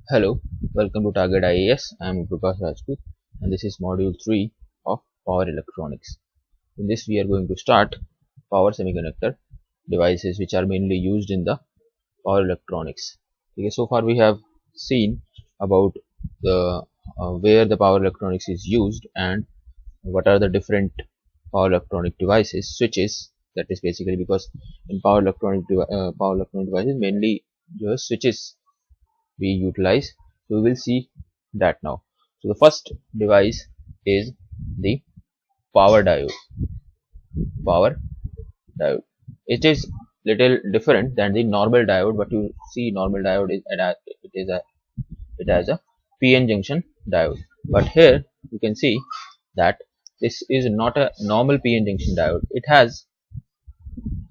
Hello, welcome to Target IAS. I am Prakash Rajput and this is module 3 of power electronics. In this we are going to start power semiconductor devices which are mainly used in the power electronics. Okay, so far we have seen about the where the power electronics is used and what are the different power electronic devices, switches. That is basically because in power electronic devices mainly the switches we utilize. So we will see that now. So the first device is the power diode. Power diode. It is little different than the normal diode. But you see, normal diode is it has a PN junction diode. But here you can see that this is not a normal PN junction diode. It has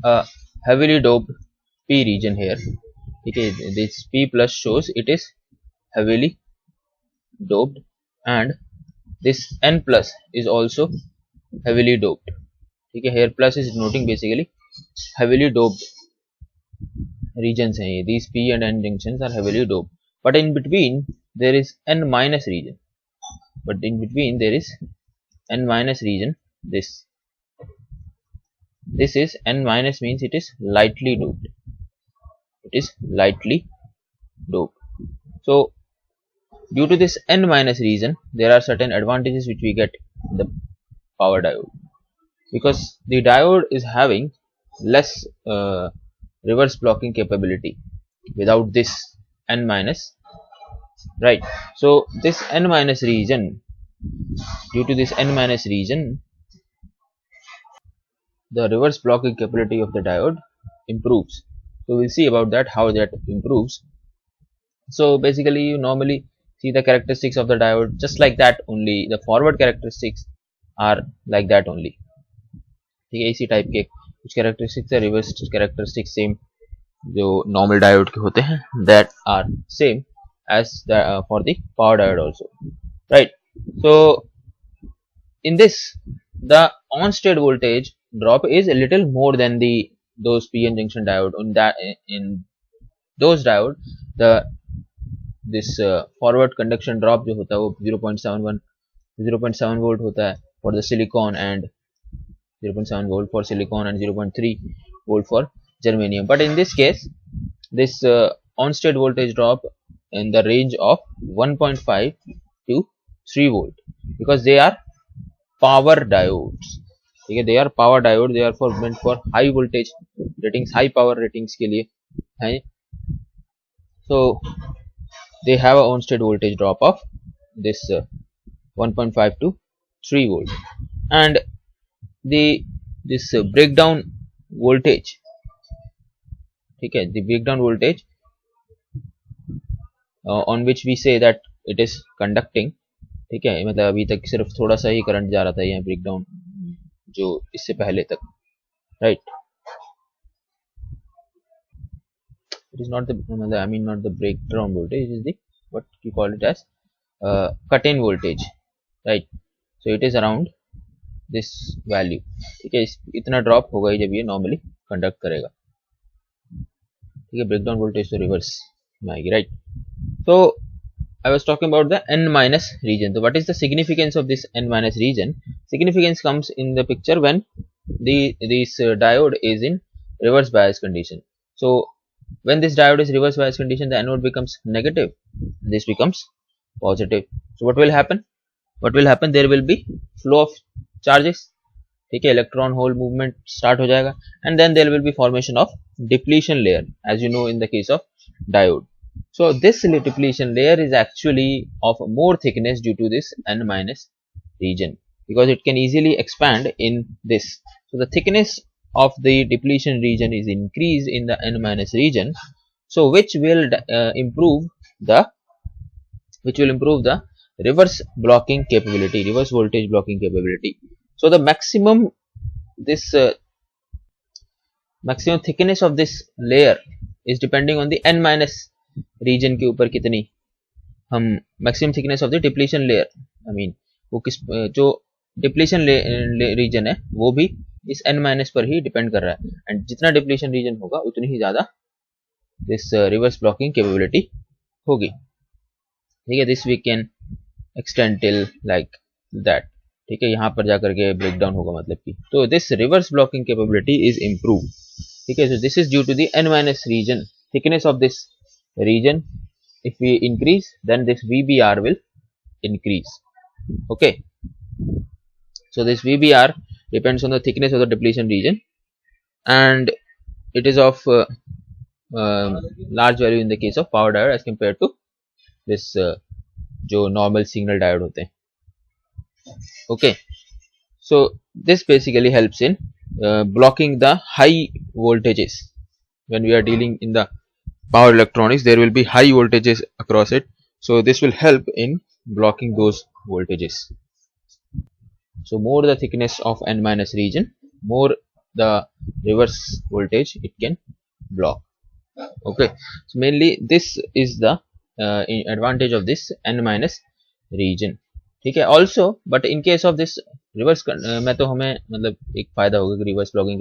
a heavily doped P region here. Okay, this P plus shows it is heavily doped, and this N plus is also heavily doped. Okay, here plus is denoting basically heavily doped regions हैं ये. These P and N junctions are heavily doped, but in between there is N minus region. But in between there is N minus region. This is N minus, means it is lightly doped. It is lightly doped. So due to this N minus region, there are certain advantages which we get in the power diode, because the diode is having less reverse blocking capability without this N minus, right? So this N minus region, due to this N minus region, the reverse blocking capability of the diode improves. So we'll see about that, how that improves. So basically you normally see the characteristics of the diode just like that only. The forward characteristics are like that only. ठीक है, इसी type के कुछ characteristics है. Reverse characteristics same जो normal diode के होते हैं, that are same as for the power diode also, right? So in this the on state voltage drop is a little more than those PN junction diode. In those diode, this forward conduction drop जो होता है वो 0.7 volt होता है for the silicon, and 0.7 volt for silicon, and 0.3 volt for germanium. But in this case, this on state voltage drop in the range of 1.5 to 3 volt, because they are power diodes. ठीक है, they are power diode. They are for meant for high voltage ratings, high power ratings के लिए है. So they have a on state voltage drop of this 1.5 to 3 volt, and this breakdown voltage, ठीक है, the breakdown voltage on which we say that it is conducting. ठीक है, मतलब अभी तक सिर्फ थोड़ा सा ही करंट जा रहा था यहाँ ब्रेकडाउन जो इससे पहले तक, right? It is not the, I mean not the breakdown voltage, it is the what you call it as cut-in voltage, right? So it is around this value. ठीक है, इतना ड्रॉप होगा ही जब ये नॉर्मली कंडक्ट करेगा. ठीक है, breakdown voltage तो रिवर्स में आएगी, राइट? तो I was talking about the N minus region. So what is the significance of this N minus region? Significance comes in the picture when this diode is in reverse bias condition. So when this diode is reverse bias condition, the anode becomes negative, this becomes positive. So what will happen? There will be flow of charges. ठीक है, electron hole movement start हो जाएगा, and then there will be formation of depletion layer, as you know in the case of diode. So this depletion layer is actually of more thickness due to this N minus region, because it can easily expand in this. So the thickness of the depletion region is increased in the N minus region, so which will improve the reverse blocking capability, reverse voltage blocking capability. So the maximum maximum thickness of this layer is depending on the N minus region के ऊपर कितनी हम maximum thickness of the depletion layer, I mean वो किस जो depletion region है वो भी इस N माइनस पर ही डिपेंड कर रहा है, एंड जितना डिप्लीशन रीजन होगा उतनी ही ज्यादा दिस रिवर्स ब्लॉकिंग कैपेबिलिटी होगी. ठीक है, this we can extend till like that. ठीक है, यहाँ पर जाकर के ब्रेक डाउन होगा मतलब कि, तो this reverse blocking capability is improve. ठीक है, so this is due to the n minus region, thickness of this region. If we increase, then this VBR will increase. Okay, so this VBR depends on the thickness of the depletion region, and it is of large value in the case of power diode as compared to this जो normal signal diode होते हैं. Okay, so this basically helps in blocking the high voltages. When we are dealing in the power electronics, there will be high voltages across it, so this will help in blocking those voltages. So more the thickness of n minus region, more the reverse voltage it can block. Okay, so mainly this is the advantage of this n minus region. ठीक है, also but in case of this reverse में तो हमें मतलब एक फायदा होगा कि reverse blocking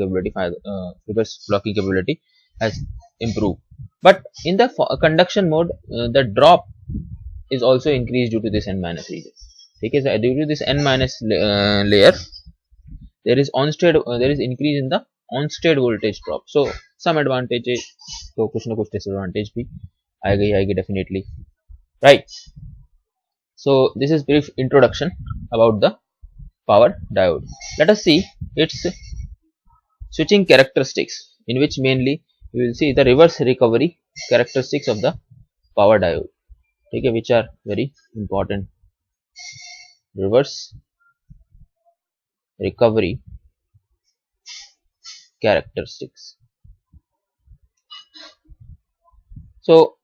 capability has improved, but in the conduction mode the drop is also increased due to this n minus region. ठीक है, so due to this n minus layer there is increase in the on state voltage drop, so some advantages, तो कुछ ना कुछ disadvantage भी आएगी definitely, right? So this is brief introduction about the power diode. Let us see its switching characteristics, in which mainly we will see the reverse recovery characteristics of the power diode. Okay, which are very important. Reverse recovery characteristics. So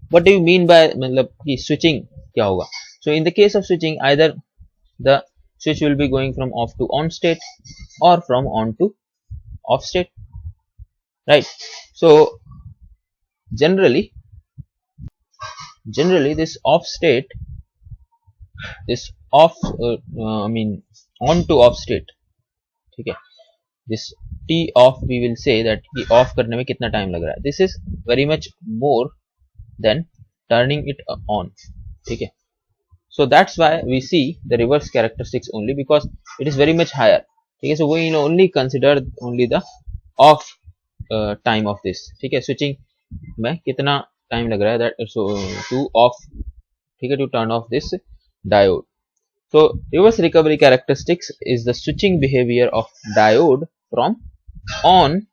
what do you mean by मतलब कि switching क्या होगा? So in the case of switching, either the switch will be going from off to on state or from on to off state, right? So generally this off state, this off I mean on to off state, ठीक है, this t off we will say that कि off करने में कितना time लग रहा है, this is very much more than turning it on. ठीक है, so that's why we see the reverse characteristics only, because it is very much higher. ठीक है, so we will only consider only the off time of this. ठीक है, switching में कितना time लग रहा है, that so to off, ठीक है, to turn off this diode. So reverse recovery characteristics is the switching behavior of diode from on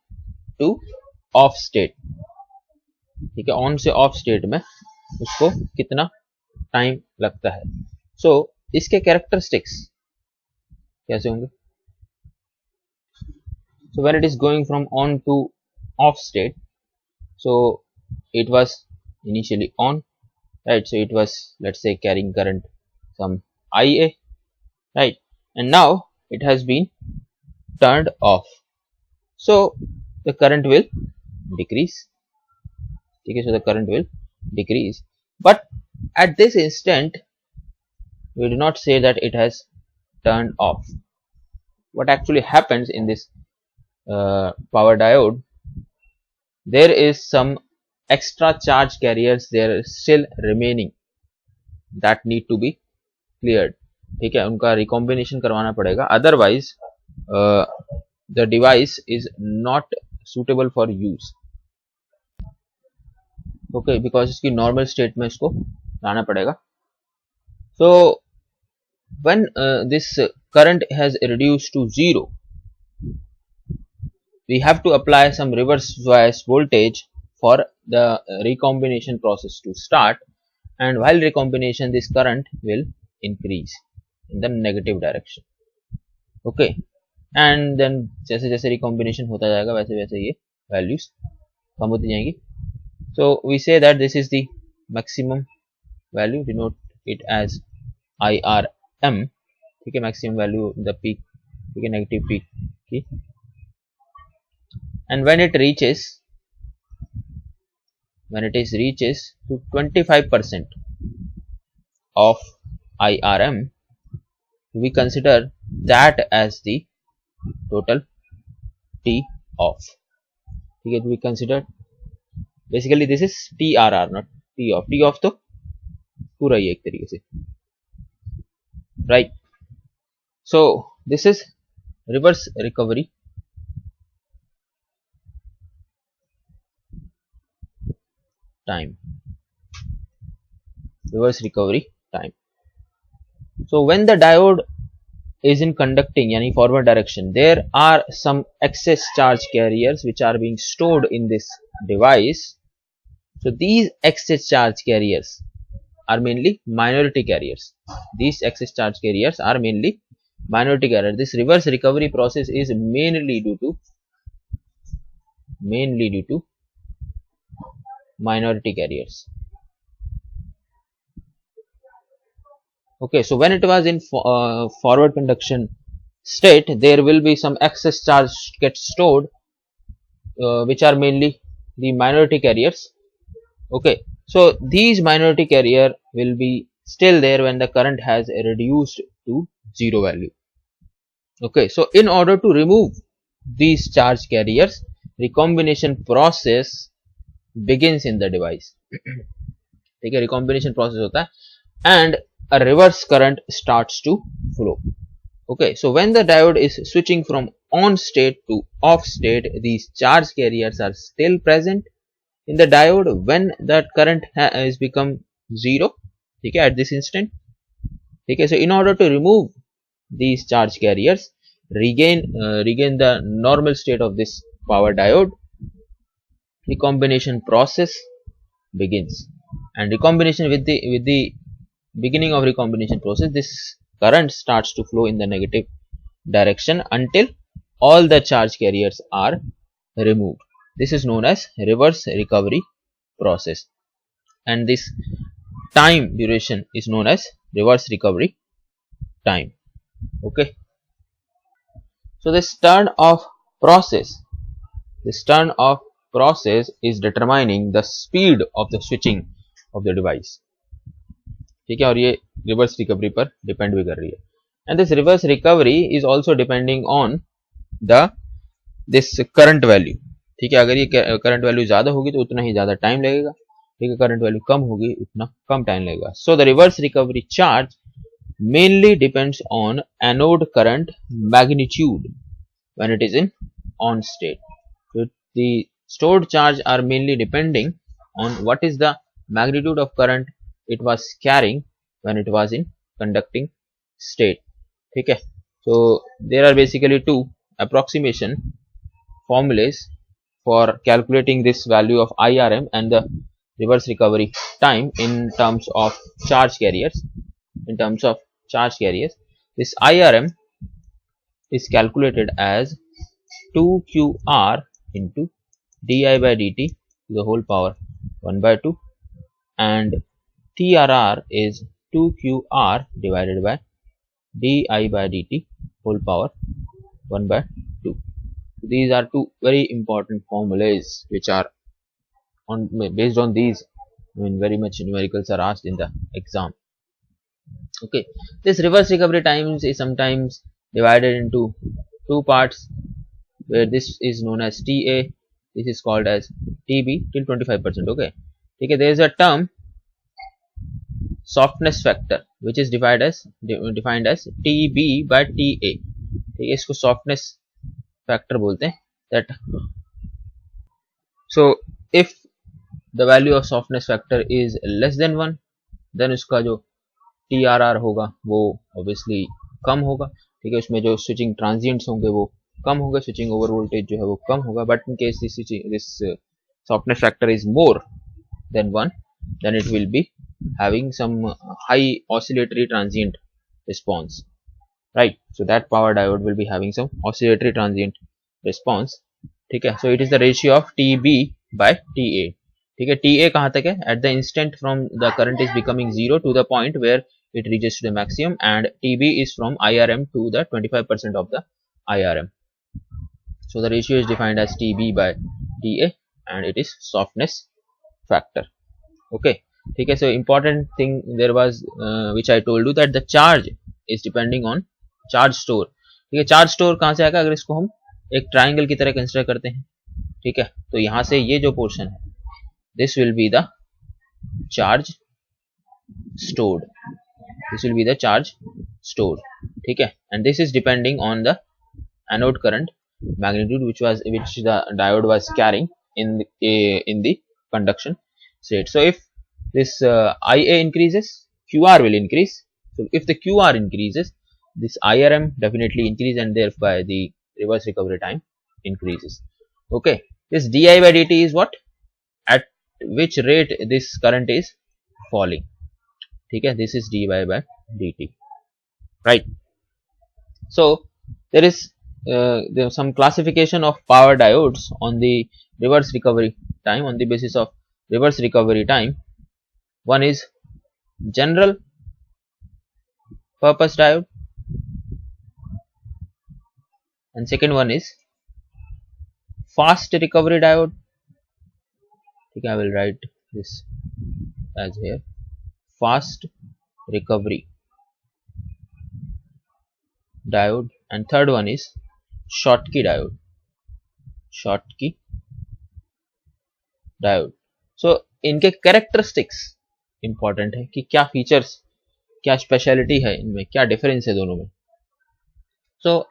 to off state. ठीक है, on से off state में उसको कितना टाइम लगता है. सो इसके कैरेक्टरिस्टिक्स कैसे होंगे? So when it is going from on to off state, so it was initially on, right? So it was, let's say, carrying current some IA, right? And now it has been turned off, so the current will decrease. Okay, so the current will decrease, but at this instant we do not say that it has turned off. What actually happens in this power diode, there is some extra charge carriers there still remaining that need to be cleared. ठीक है, उनका recombination करवाना पड़ेगा, otherwise the device is not suitable for use. Okay, because इसकी normal state में इसको लाना पड़ेगा. So when this current has reduced to 0, we have to apply some reverse bias voltage for the recombination process to start, and while recombination this current will increase in the negative direction. Okay, and then जैसे जैसे recombination होता जाएगा वैसे वैसे ये values कम होती जाएंगी. So we say that this is the maximum value, denote it as IRM. ठीक है, maximum value the peak, ठीक है, negative peak की, and when it reaches to 25% of IRM, we consider that as the total T off. ठीक है, we consider basically this is TRR, not T off. T off तो पूरा ही एक तरीके से, right. So this is reverse recovery time. Reverse recovery time. So when the diode is in conducting yani forward direction, there are some excess charge carriers which are being stored in this device. So these excess charge carriers are mainly minority carriers. These excess charge carriers are mainly minority carriers. This reverse recovery process is mainly due to minority carriers. Okay, so when it was in forward conduction state, there will be some excess charge gets stored, which are mainly the minority carriers. Okay, so these minority carrier will be still there when the current has reduced to 0 value. Okay, so in order to remove these charge carriers, recombination process begins in the device. ठीक है, recombination process होता है and a reverse current starts to flow. Okay, so when the diode is switching from on state to off state, these charge carriers are still present in the diode when that current has become 0. Okay, at this instant. Okay, so in order to remove these charge carriers, regain the normal state of this power diode, recombination process begins. And recombination with the beginning of recombination process, this current starts to flow in the negative direction until all the charge carriers are removed. This is known as reverse recovery process, and this time duration is known as reverse recovery time. Okay, so this turn off process is determining the speed of the switching of the device. ठीक है, और ये reverse recovery पर depend भी कर रही है. And this reverse recovery is also depending on the this current value. ठीक है, अगर ये करंट वैल्यू ज्यादा होगी तो उतना ही ज्यादा टाइम लगेगा. ठीक है, करंट वैल्यू कम होगी उतना कम टाइम लगेगा. So the reverse recovery charge mainly depends on anode current magnitude when it is in on state. The stored charge are mainly depending on what is the magnitude of current it was carrying when it was in conducting state. ठीक है, so there are basically two approximation formulas for calculating this value of IRM and the reverse recovery time in terms of charge carriers. This IRM is calculated as 2QR into di by dt to the whole power 1 by 2, and TRR is 2QR divided by di by dt whole power 1 by 2. These are two very important formulas which are based on these very much numericals are asked in the exam. Okay, this reverse recovery times is sometimes divided into two parts, where this is known as TA, this is called as TB till 25%. Okay, okay, there is a term softness factor which is defined as TB by TA. ठीक है, इसको softness factor बोलते हैं. That so if the value of softness factor is less than 1, then उसका जो TRR होगा वो obviously कम होगा. ठीक है, उसमें जो switching transients होंगे वो कम होगा, switching over voltage जो है वो कम होगा. But in case this softness factor is more than 1, then it will be having some high oscillatory transient response, right? So that power diode will be having some oscillatory transient response. ठीक है, so it is the ratio of TB by TA. ठीक है, TA कहाँ तक है? At the instant from the current is becoming 0 to the point where it reaches to the maximum, and TB is from IRM to the 25% of the IRM. So the ratio is defined as TB by TA, and it is softness factor. Okay, ठीक है, so important thing there was which I told you, that the charge is depending on charge store. ठीक है, charge store कहाँ से आएगा? अगर इसको हम एक ट्राइंगल की तरह कंसिडर करते हैं, ठीक है, तो यहाँ से ये जो पोर्शन है, this will be the charge stored. This will be the charge stored. ठीक है, and this is depending on the anode current magnitude which the diode was carrying in the conduction state. So if this IA increases, QR will increase. So if the QR increases, this IRM definitely increase, and thereby the reverse recovery time increases. Okay, this di by dt is what, at which rate this current is falling. ठीक है, this is dy by dt, right? So there is some classification of power diodes on the reverse recovery time, on the basis of reverse recovery time. One is general purpose diode, and second one is fast recovery diode. Okay, I will write this as here, fast recovery diode, and third one is Schottky diode. Schottky diode. So इनके characteristics important है कि क्या features, क्या speciality है इनमें, क्या difference है दोनों में. So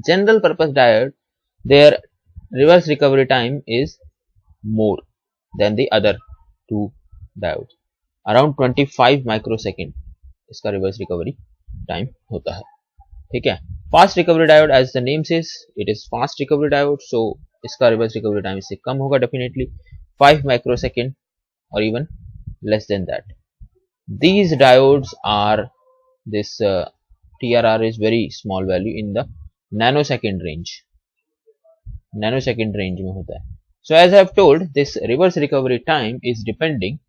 general purpose diode, their reverse recovery time is more than the other two diodes, around 25 microsecond इसका reverse recovery time होता है. ठीक है, fast recovery diode, as the name says, it is fast recovery diode, so इसका reverse recovery time इससे कम होगा definitely, 5 microsecond or even less than that. These diodes are, this TRR is very small value in the nanosecond range. Nanosecond range में होता है. So as I have told, this reverse recovery time is depending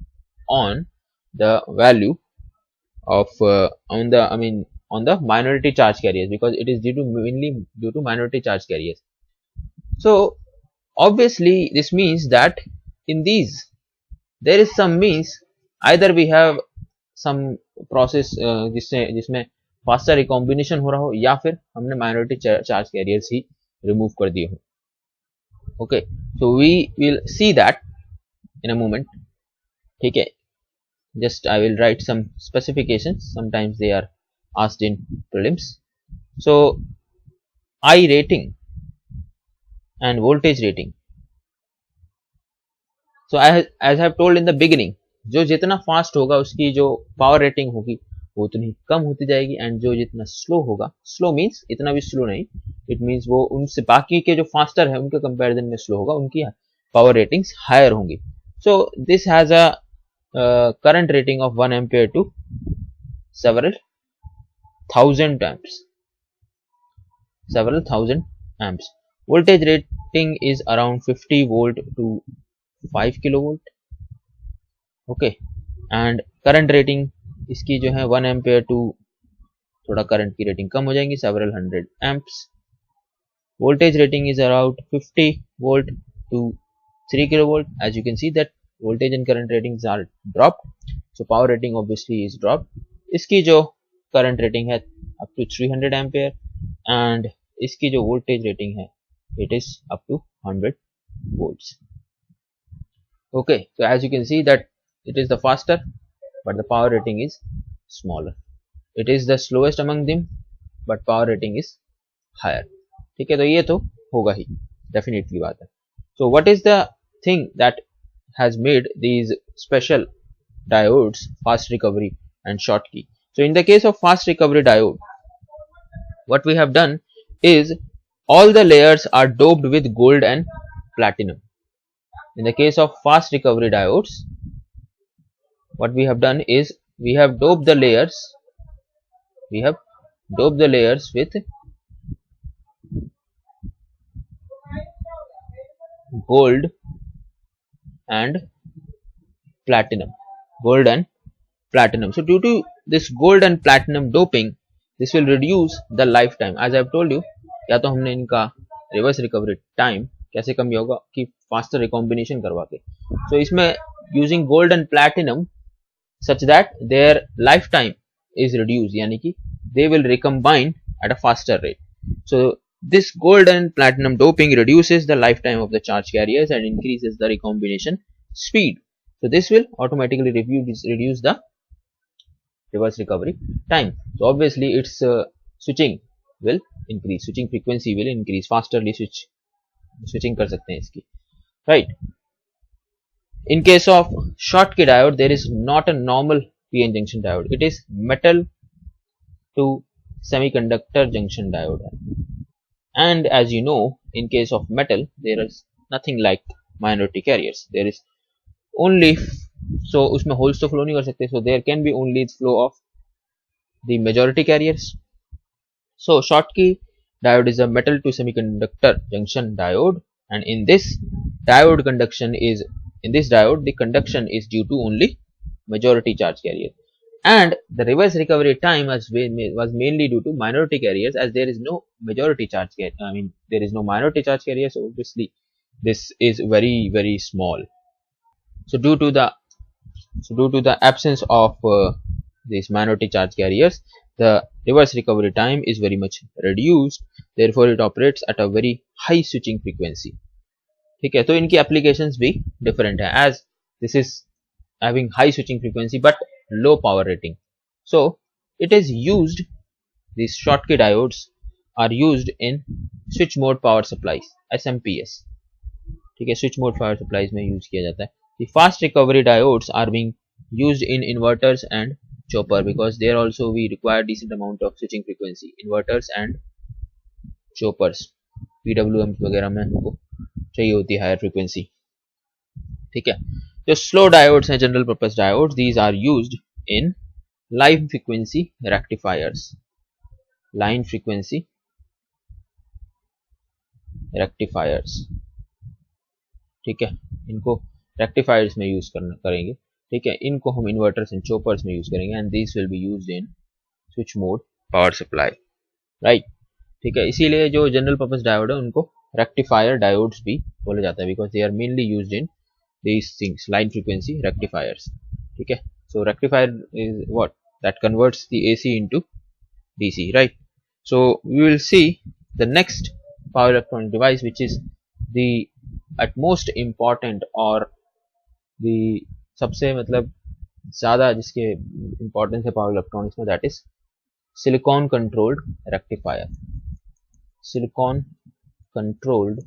on the value of on the minority charge carriers, because it is mainly due to minority charge carriers. So obviously this means that in these there is some means, either we have some process जिसमें faster recombination हो रहा हो, या फिर हमने minority charge carriers ही remove कर दिए हो. Okay, so we will see that in a moment. ठीक है, just I will write some specifications, sometimes they are asked in prelims. So I rating and voltage rating. So as I have told in the beginning, जो जितना fast होगा उसकी जो power rating होगी वो उतनी कम होती जाएगी, एंड जो जितना स्लो होगा, स्लो मीन्स इतना भी स्लो नहीं, इट मीन्स वो उनसे बाकी के जो फास्टर है उनके कंपैरिजन में स्लो होगा, उनकी पावर रेटिंग्स हायर होंगी. So this has a current rating of 1 ampere to several thousand amps. Voltage rating is around 50 volt to 5 kilovolt. Okay, and current rating इसकी जो है 1 एम्पियर टू, थोड़ा करंट की rating कम हो जाएंगी, several hundred amps. Voltage rating is around 50 volt to 3 kilovolt. As you can see that voltage and current ratings are dropped, so power rating obviously is dropped. इसकी जो current rating है up to 300 ampere, and इसकी जो voltage rating है it is up to 100 volts. Okay, so as you can see that it is the faster, but the power rating is smaller. It is the slowest among them, but power rating is higher. ठीक है, तो ये तो होगा ही, definitely बात है. So what is the thing that has made these special diodes fast recovery and Schottky? So in the case of fast recovery diode, what we have done is all the layers are doped with gold and platinum. In the case of fast recovery diodes, what we have done is we have doped the layers with gold and platinum. So due to this gold and platinum doping, this will reduce the lifetime. As I have told you, या तो हमने इनका reverse recovery time कैसे कम होगा कि faster recombination करवा के. सो इसमें using gold and platinum such that their life time is reduce, यानी कि they will recombine at a faster rate. So this gold and platinum doping reduces the lifetime of the charge carriers and increases the recombination speed. So this will automatically reduce the reverse recovery time. So obviously its switching will increase, switching frequency will increase, fasterly switching कर सकते हैं इसकी, right? In case of Schottky diode, there is not a normal PN junction diode. It is metal to semiconductor junction diode. And as you know, in case of metal, there is nothing like minority carriers. There is only, so उसमें holes तो flow नहीं कर सकते, so there can be only flow of the majority carriers. So Schottky diode is a metal to semiconductor junction diode, and in this diode the conduction is due to only majority charge carrier, and the reverse recovery time was mainly due to minority carriers, as there is no majority charge carrier. I mean, there is no minority charge carrier, so obviously this is very, very small. So due to the absence of these minority charge carriers, the reverse recovery time is very much reduced. Therefore it operates at a very high switching frequency. ठीक है, तो इनकी applications भी different है, as this is having high switching frequency but low power rating. So it is used, these Schottky diodes are used in switch mode power supplies, SMPS. ठीक है, switch mode power supplies में use किया जाता है. The fast recovery diodes are being used in inverters and chopper, because there also we require decent amount of switching frequency, inverters and choppers, PWM वगैरह में हमको चाहिए होती है higher frequency. ठीक है, जो slow diodes हैं, general purpose diodes, these are used in line frequency rectifiers, line frequency rectifiers. ठीक है, इनको rectifiers में यूज करेंगे. ठीक है, इनको हम इन्वर्टर्स एंड चॉपर्स में यूज करेंगे, and this will be used in switch mode power supply, right? ठीक है, इसीलिए जो जनरल पर्पस डायोड है उनको रेक्टिफायर डायोड्स भी बोला जाता है, because they are mainly used in these things, line frequency rectifiers. ठीक है, so rectifier is what that converts the AC into DC, right? So we will see the next power electronic device which is the at most important और the सबसे मतलब ज्यादा जिसके importance है power electronics में, that is silicon controlled rectifier. Silicon controlled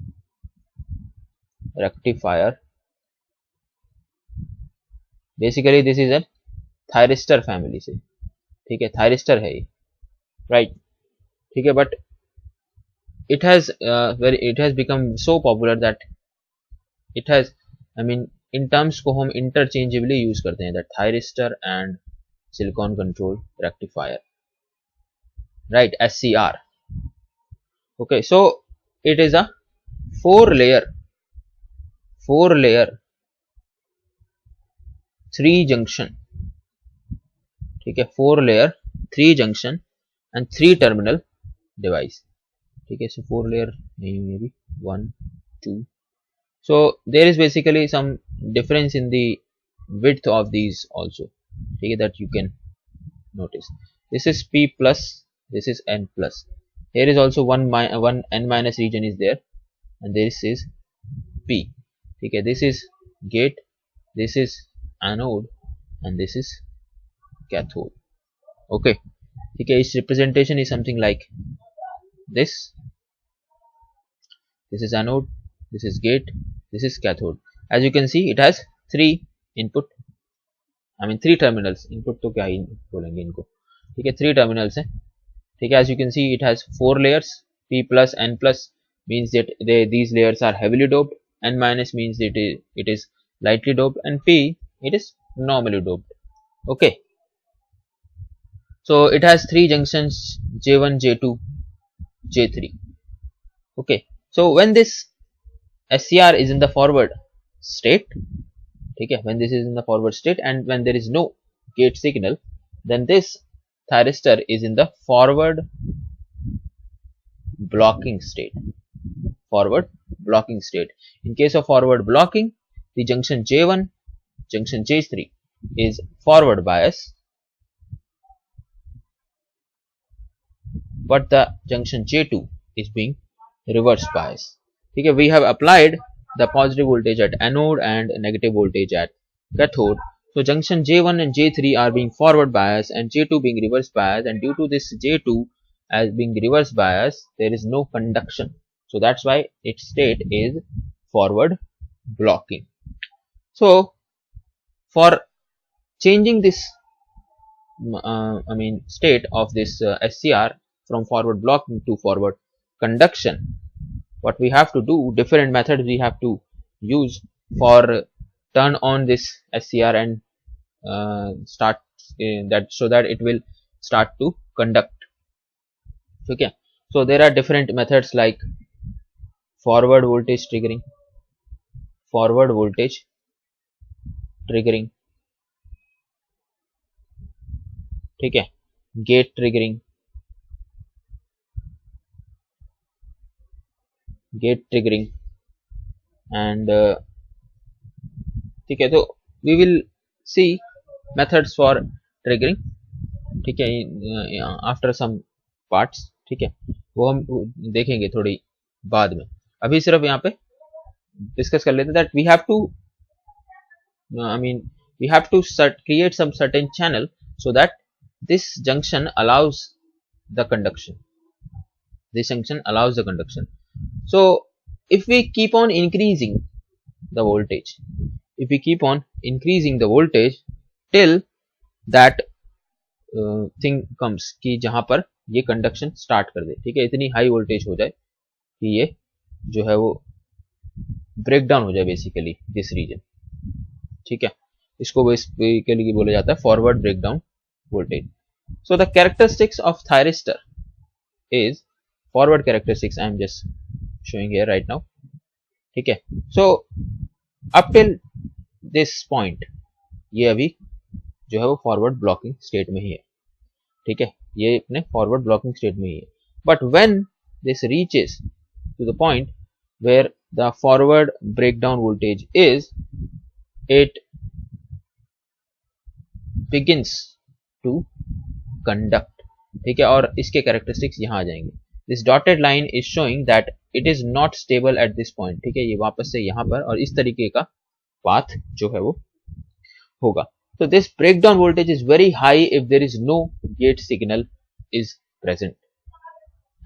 rectifier, basically this is a thyristor family से. ठीक है, थायरिस्टर है ये, राइट? ठीक है, but it has become so popular that it has, I mean, in terms को हम interchangeably use करते हैं, that thyristor and silicon control rectifier, right? SCR. Okay, so it is a four layer 3 junction. ठीक है, 4 layer 3 junction and 3 terminal device. ठीक है, so 4 layer maybe 1 2. So there is basically some difference in the width of these also, okay, that you can notice. This is P plus, this is N plus. Here is also one N minus region is there, and this is P. Okay, this is gate, this is anode, and this is cathode. Okay, okay, its representation is something like this. This is anode, this is gate, this is cathode. As you can see, it has 3 input, I mean 3 terminals. Input तो क्या ही बोलेंगे इनको. ठीक है, 3 terminals है. ठीक है, as you can see, it has 4 layers. P plus, N plus means that these layers are heavily doped. N minus means that it is lightly doped, and P, it is normally doped. Okay, so it has 3 junctions, J1, J2, J3. Okay, so when this SCR is in the forward state, okay, when this is in the forward state and when there is no gate signal, then this thyristor is in the forward blocking state. Forward blocking state. In case of forward blocking, the junction J1, junction J3 is forward bias, but the junction J2 is being reverse bias. ठीक है, we have applied the positive voltage at anode and negative voltage at cathode So junction J1 and J3 are being forward bias and J2 being reverse bias, and due to this J2 as being reverse bias, there is no conduction. So that's why its state is forward blocking. So for changing this state of this SCR from forward blocking to forward conduction, what we have to do, different methods we have to use for turn on this SCR and start that, so that it will start to conduct. Okay, so there are different methods like forward voltage triggering, ठीक है, gate triggering and ठीक है. तो we will see methods for triggering, ठीक है, after some parts, ठीक है, वो हम देखेंगे थोड़ी बाद में. अभी सिर्फ यहाँ पे डिस्कस कर लेते हैं that we have to create some certain channel so that this junction allows the conduction. So if we keep on increasing the voltage, till that thing comes कि जहां पर ये कंडक्शन स्टार्ट कर दे, ठीक है, इतनी हाई वोल्टेज हो जाए कि ये जो है वो ब्रेक डाउन हो जाए बेसिकली दिस रीजन, ठीक है. इसको बेसिकली बोला जाता है forward breakdown voltage. So the characteristics of thyristor is forward characteristics, I am just showing here right now, ठीक है. So up till this point ये अभी जो है वो फॉरवर्ड ब्लॉकिंग स्टेट में ही है, ठीक है, ये अपने फॉरवर्ड ब्लॉकिंग स्टेट में ही है. But when this reaches to the point where the forward breakdown voltage is, it begins to conduct, ठीक है, और इसके कैरेक्टरिस्टिक्स यहाँ आ जाएंगे. This dotted line is showing that it is not stable at this point, ठीक है, ये वापस से यहाँ पर और इस तरीके का पाथ जो है वो होगा. तो this breakdown voltage is very high if there is no gate signal is present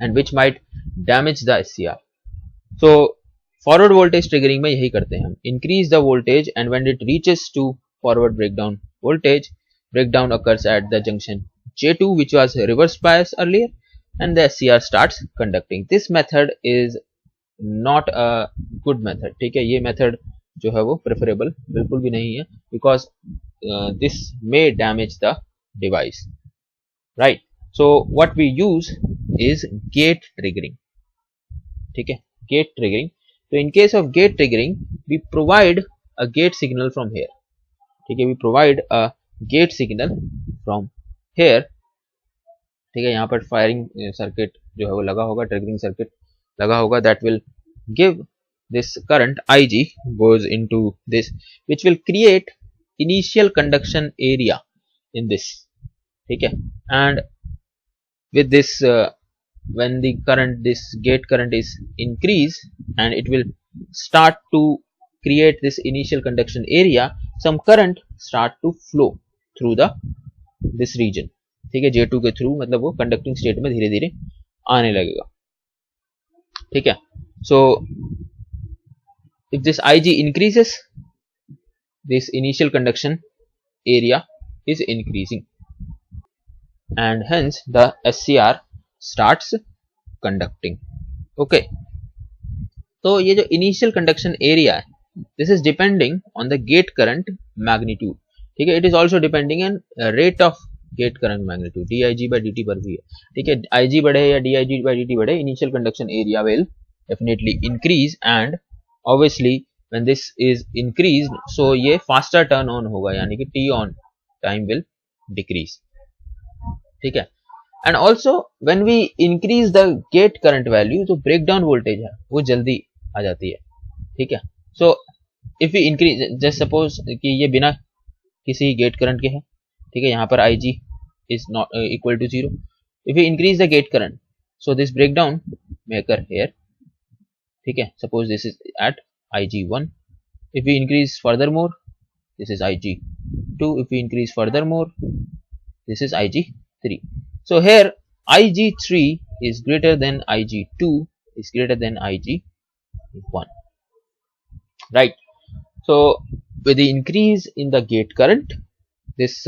and which might damage the SCR. So forward voltage triggering में यही करते हैं हम, increase the voltage and when it reaches to forward breakdown voltage, breakdown occurs at the junction J2 which was reverse bias earlier and the SCR starts conducting. This method is not a good method, ठीक है, ये method जो है वो preferable बिल्कुल भी नहीं है because this may damage the device, right? So what we use is gate triggering, ठीक है, gate triggering. So in case of gate triggering we provide a gate signal from here, ठीक है, we provide a gate signal from here, ठीक है. यहाँ पर firing circuit जो है वो लगा होगा, ट्रिगरिंग सर्किट लगा होगा, that will give this current IG goes into this which will create initial conduction area in this, ठीक है. And with this when the current, this gate current is increased and it will start to create this initial conduction area, some current start to flow through the this region, ठीक है, J2 के through, मतलब वो conducting state में धीरे धीरे आने लगेगा, ठीक है. सो if this IG increases, this initial conduction area is increasing and hence the SCR starts conducting. okay, तो ये जो initial conduction area है, this is depending on the gate current magnitude, ठीक है. it is also depending on rate of gate current magnitude, dig by dt पर भी है, ठीक है. IG बढ़े या dig by dt बढ़े, initial conduction area will definitely increase and obviously when this is increased, so ये faster turn on होगा, यानी कि t on time will decrease, ठीक है. and also when we increase the gate current value, तो breakdown voltage है वो जल्दी आ जाती है, ठीक है. so if we increase, just suppose कि ये बिना किसी गेट करंट के है, ठीक है, यहाँ पर IG is not equal to 0. if we increase the gate current, so this breakdown may occur here, ठीक है. suppose this is at IG1. if we increase furthermore, this is IG2, 2. If we increase furthermore, this is Ig3. So here Ig3 is greater than Ig2 is greater than Ig1, right? So with the increase in the gate current, this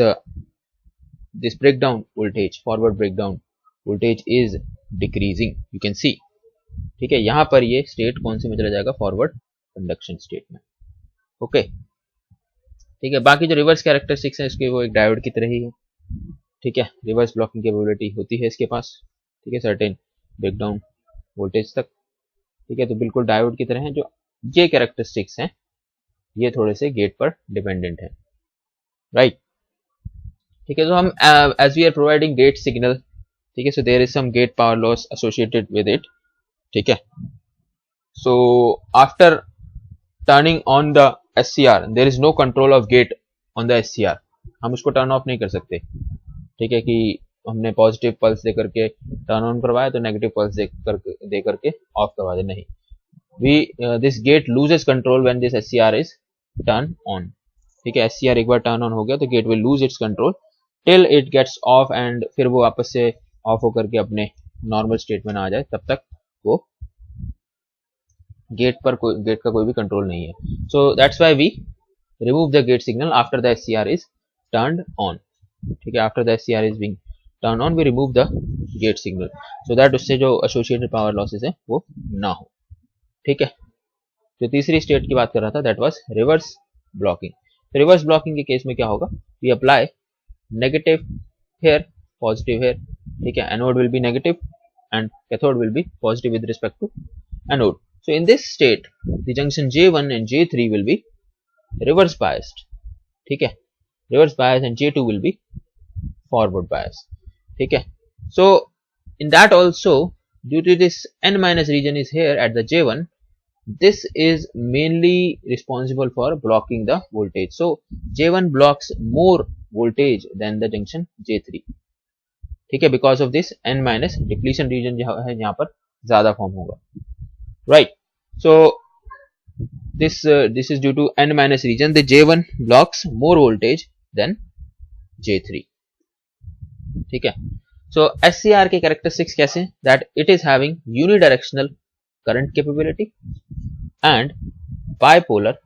breakdown voltage, forward breakdown voltage is decreasing. You can see, ठीक है, यहाँ पर ये state कौन से में चला जाएगा, फॉरवर्ड कंडक्शन स्टेट में. ओके, ठीक है. बाकी जो रिवर्स कैरेक्टरिस्टिक्स हैं इसके वो एक डायोड की तरह ही है, ठीक है. रिवर्स ब्लॉकिंग कैपेबिलिटी होती है इसके पास, ठीक है, सर्टेन ब्रेकडाउन वोल्टेज तक, ठीक है. तो बिल्कुल डायोड की तरह है. जो ये कैरेक्टरिस्टिक्स हैं ये थोड़े से गेट पर डिपेंडेंट है, राइट, ठीक है. तो हम as we are providing gate signal, ठीक है, so there is some gate power loss associated with it, ठीक है. So after turning on the SCR there is no control of gate on the SCR. हम उसको turn off नहीं कर सकते, ठीक है, कि हमने पॉजिटिव पल्स दे करके टर्न ऑन करवाया तो नेगेटिव पल्स दे करके ऑफ करवा दे, नहीं. We this gate loses control when this SCR is turn on, ठीक है. SCR एक बार टर्न ऑन हो गया तो gate will lose its control till it gets off, and फिर वो वापस से ऑफ होकर के अपने नॉर्मल स्टेट में ना आ जाए, तब तक वो गेट का कोई भी कंट्रोल नहीं है. So that's why we remove the gate signal after the SCR is turned on, ठीक है. After the SCR is being turn on we remove the gate signal so that उससे जो एसोसिएटेड पावर लॉसेस है वो ना हो, ठीक है. जो तीसरी स्टेट की बात कर रहा था दैट वाज रिवर्स ब्लॉकिंग. तो रिवर्स ब्लॉकिंग के केस में क्या होगा, we apply negative here, positive here, ठीक है. Anode will be negative and cathode will be positive with respect to anode. So in this state the junction J1 and J3 will be reverse biased, ठीक है, reverse bias, and J2 will be forward bias, ठीक है. So in that also, due to this n minus region is here at the J1, this is mainly responsible for blocking the voltage. So J1 blocks more voltage than the junction J3, ठीक है, because of this n minus depletion region जो है यहाँ पर ज्यादा form होगा, right. So this is due to n minus region the J1 blocks more voltage than J3, ठीक है. सो SCR के कैरेक्टरिस्टिक्स कैसे, that it is having unidirectional current capability and bipolar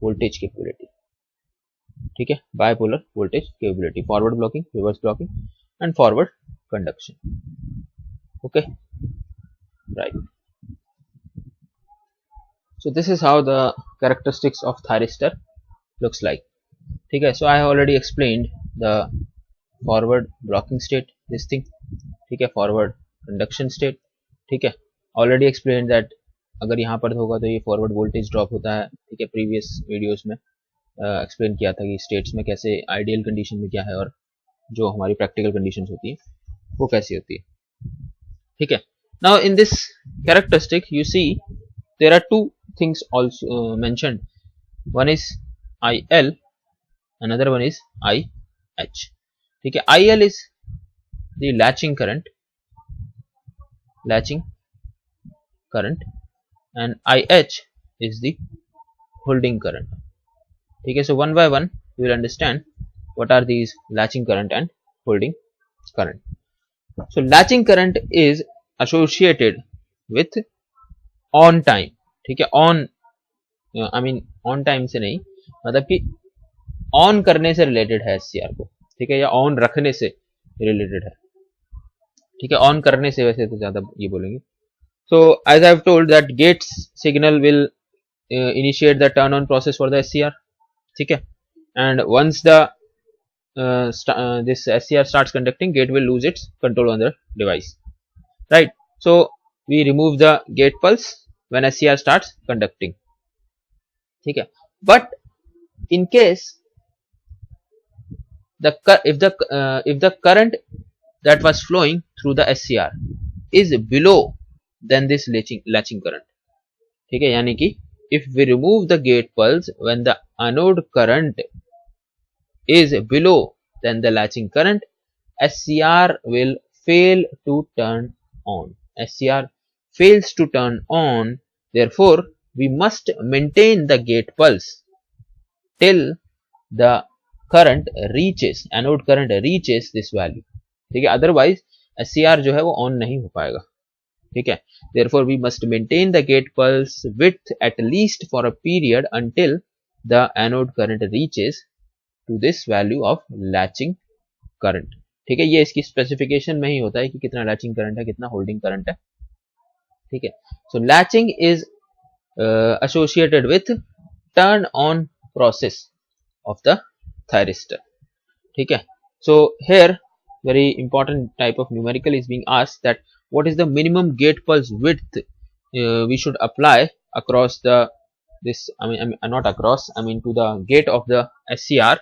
voltage capability, ठीक है. Bipolar voltage capability, forward blocking, reverse blocking and forward conduction, okay, right. So this is how the characteristics of thyristor looks like, ठीक है. So I have already explained the forward blocking state, this thing, ठीक है, forward conduction state, ठीक है. Already explain that अगर यहाँ पर होगा तो ये फॉरवर्ड वोल्टेज ड्रॉप होता है, ठीक है. प्रीवियस वीडियोस में एक्सप्लेन किया था कि स्टेट्स में कैसे आइडियल कंडीशन में क्या है और जो हमारी प्रैक्टिकल कंडीशंस होती है वो कैसी होती है, ठीक है. Now in this characteristic you see there are two things also mentioned, one is IL, another one is IH, ठीक है. IL is the latching current and IH is the holding current, ठीक है. So one by one we will understand what are these latching current and holding current. So latching current is associated with on time, ठीक है. on I mean on time से नहीं, मतलब कि on करने से रिलेटेड है SCR को, ठीक है, या ऑन रखने से रिलेटेड है, ठीक है. ऑन करने से वैसे तो ज्यादा ये बोलेंगे. So as I have told that gates signal will initiate the turn on process for the SCR, ठीक है. And once the this SCR starts conducting, gate will lose its control on the device, right. So we remove the gate pulse when SCR starts conducting, ठीक है. But in case if the current that was flowing through the SCR is below than this latching current, ठीक है. यानी कि if we remove the gate pulse when the anode current is below than the latching current, SCR will fail to turn on. SCR fails to turn on, therefore we must maintain the gate pulse till the current reaches, anode current reaches this value, ठीक है, otherwise SCR जो है वो on नहीं हो पाएगा, ठीक है. Therefore we must maintain the gate pulse width at least for a period until the anode current reaches to this value of latching current, ठीक है. ये इसकी स्पेसिफिकेशन में ही होता है कि कितना लैचिंग करंट है, कितना होल्डिंग करंट है, ठीक है. So latching is associated with turn on process of the thyristor, ठीक है. So here very important type of numerical is being asked, that what is the minimum gate pulse width we should apply across the not across, to the gate of the SCR,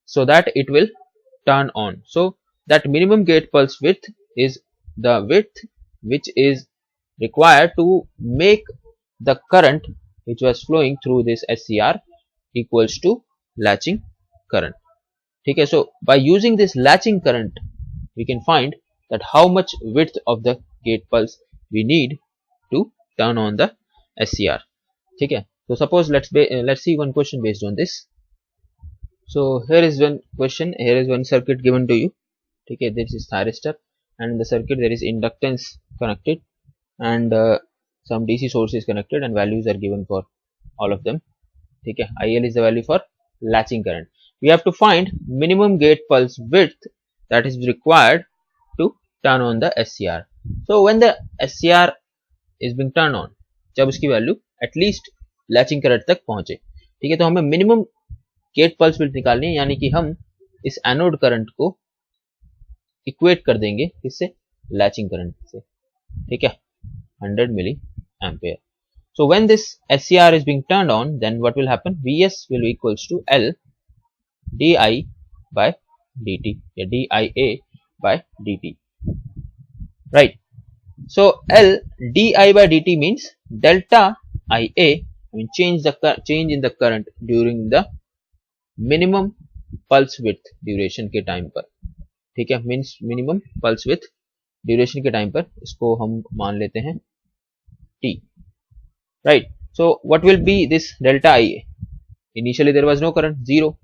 so that it will turn on. So that minimum gate pulse width is the width which is required to make the current which was flowing through this SCR equals to latching current, ठीक है. So by using this latching current we can find that how much width of the gate pulse we need to turn on the SCR, ठीक है. So suppose let's see one question based on this. So here is one question, here is one circuit given to you, ठीक है. This is thyristor, and in the circuit there is inductance connected, and some DC source is connected, and values are given for all of them, ठीक है. IL is the value for latching current. We have to find minimum gate pulse width that is required to turn on the SCR. So when the SCR is being turned on, जब उसकी value at least latching current तक पहुंचे, ठीक है. तो हमें minimum gate pulse width निकालनी है, यानी कि हम इस एनोड करंट को इक्वेट कर देंगे किससे, लैचिंग करंट से, ठीक है, 100 milliampere. So when this SCR is being turned on, then what will happen, Vs will be equals to L di by dt, या dia by dt, right. So L di by dt means delta Ia, change in the current during the minimum pulse width duration के time पर, ठीक है. Means minimum pulse with duration के time पर इसको हम मान लेते हैं t, right. So what will be this delta Ia? Initially there was no current, 0.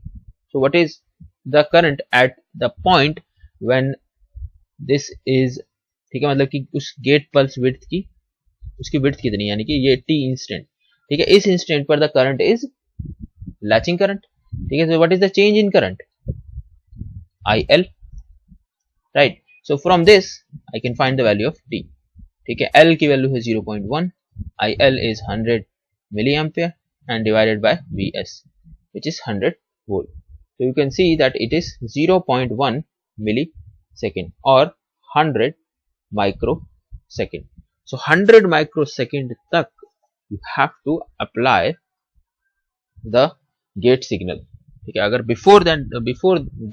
So what is the current at the point when this is, ठीक है, मतलब कि उस गेट पल्स विड्थ की उसकी विड्थ कितनी, यानी कि ये t इंस्टेंट, ठीक है. इस इंस्टेंट पर the current is latching current, ठीक है. So what is the change in current, IL, right. So from this I can find the value of t, ठीक है. L की वैल्यू है 0.1, IL is 100 milliampere and divided by Vs which is 100 volt. So you can see that it is 0.1 millisecond or 100 microsecond. So 100 microsecond तक you have to apply the gate signal, ठीक है. अगर before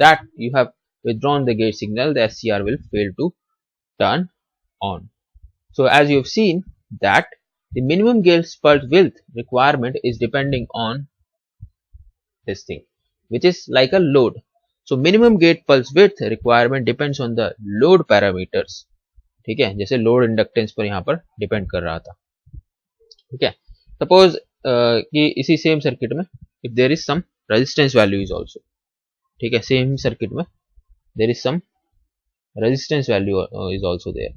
that you have withdrawn the gate signal, the SCR will fail to turn on. So as you have seen that the minimum gate pulse width requirement is depending on this thing, which is like a load. So minimum gate pulse width requirement depends on the load parameters, ठीक है. जैसे load inductance पर यहाँ पर depend कर रहा था, ठीक है. सपोज कि इसी सेम सर्किट में if there is some resistance value is also, ठीक है, सेम सर्किट में there is some resistance value is also there,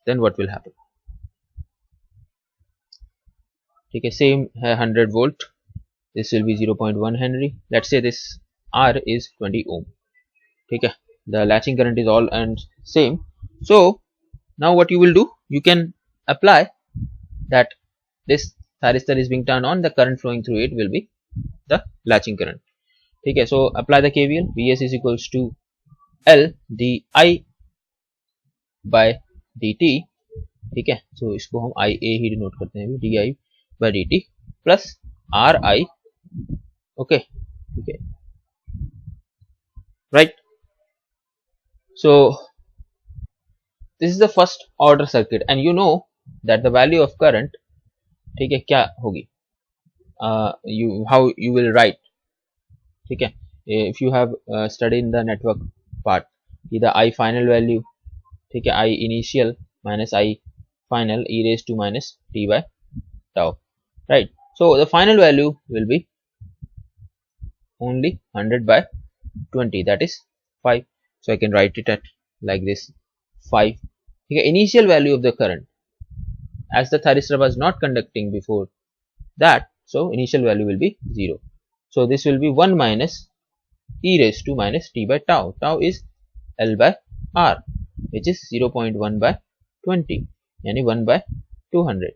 then what will happen, ठीक है. सेम है 100 volt, this will be 0.1 Henry, let's say this R is 20 ohm, ठीक है. The latching current is all and same. So now what you will do, you can apply that this thyristor is being turned on, the current flowing through it will be the latching current, ठीक है. So apply the KVL, Vs is equals to L di by dt, ठीक है. So इसको हम Ia ही denote करते हैं, di by dt plus Ri, okay, ठीक है, right. So this is the first order circuit and you know that the value of current, ठीक है, क्या होगी, how you will write, ठीक है. If you have studied the network part, the I final value, ठीक है, I initial minus I final e raised to minus t by tau, right. So the final value will be only 100 by 20, that is 5. So I can write it at like this 5. Okay, initial value of the current, as the thyristor was not conducting before that, so initial value will be 0. So this will be 1 minus e raised to minus t by tau. Tau is L by R, which is 0.1 by 20, यानी 1 by 200.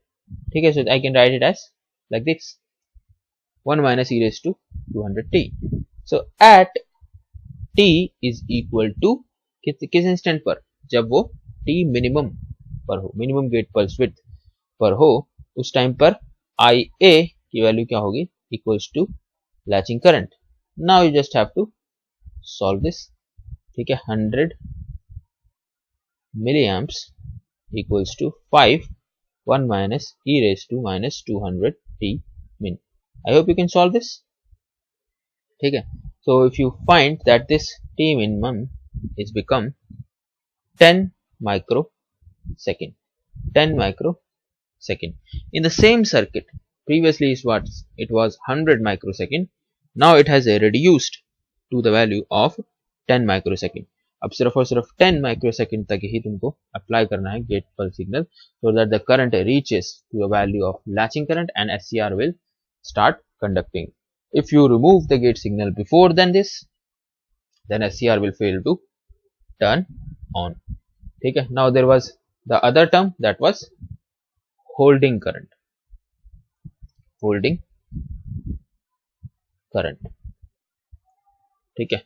ठीक है, so I can write it as like this, 1 minus e raised to 200t. So at t is equal to किस instant पर, जब वो t minimum पर हो, minimum gate pulse width पर हो, उस टाइम पर IA की वैल्यू क्या होगी, equals to latching current. Now you just have to solve this. ठीक है, 100 milliamps equals to 5 1 minus e raised to minus 200 t min. I hope you can solve this. ठीक है, so if you find that this t minimum is become 10 microsecond, 10 microsecond. In the same circuit, previously is what it was 100 microsecond, now it has reduced to the value of 10 microsecond. अब सिर्फ और सिर्फ 10 microsecond तक ही तुमको apply करना है gate pulse signal, so that the current reaches to a value of latching current and SCR will start conducting. If you remove the gate signal before than this, then SCR will fail to turn on. ठीक है, now there was the other term, that was holding current. Holding current. ठीक है,